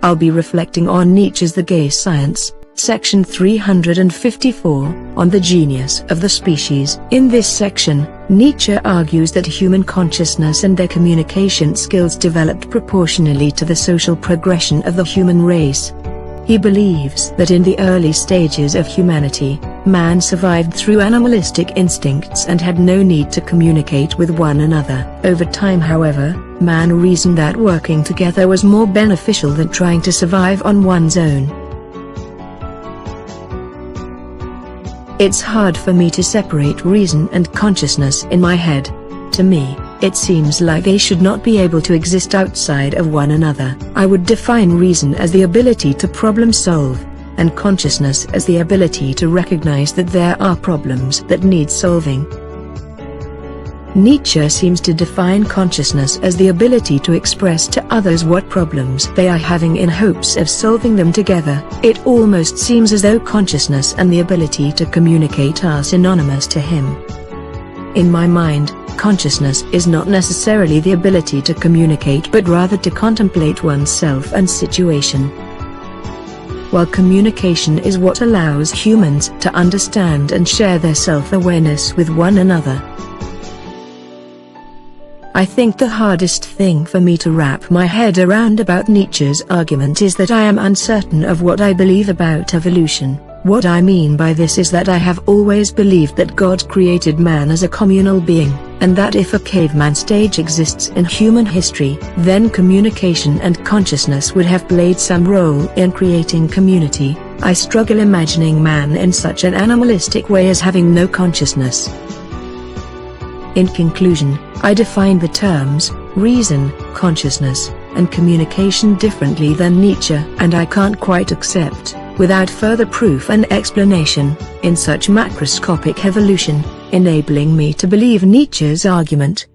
I'll be reflecting on Nietzsche's The Gay Science, section 354, on the genius of the species. In this section, Nietzsche argues that human consciousness and their communication skills developed proportionally to the social progression of the human race. He believes that in the early stages of humanity, man survived through animalistic instincts and had no need to communicate with one another. Over time, however, man reasoned that working together was more beneficial than trying to survive on one's own. It's hard for me to separate reason and consciousness in my head. To me, it seems like they should not be able to exist outside of one another. I would define reason as the ability to problem solve, and consciousness as the ability to recognize that there are problems that need solving. Nietzsche seems to define consciousness as the ability to express to others what problems they are having in hopes of solving them together. It almost seems as though consciousness and the ability to communicate are synonymous to him. In my mind, consciousness is not necessarily the ability to communicate but rather to contemplate oneself and situation. While communication is what allows humans to understand and share their self-awareness with one another. I think the hardest thing for me to wrap my head around about Nietzsche's argument is that I am uncertain of what I believe about evolution. What I mean by this is that I have always believed that God created man as a communal being, and that if a caveman stage exists in human history, then communication and consciousness would have played some role in creating community. I struggle imagining man in such an animalistic way as having no consciousness. In conclusion, I define the terms reason, consciousness, and communication differently than Nietzsche, and I can't quite accept, without further proof and explanation, in such macroscopic evolution, enabling me to believe Nietzsche's argument.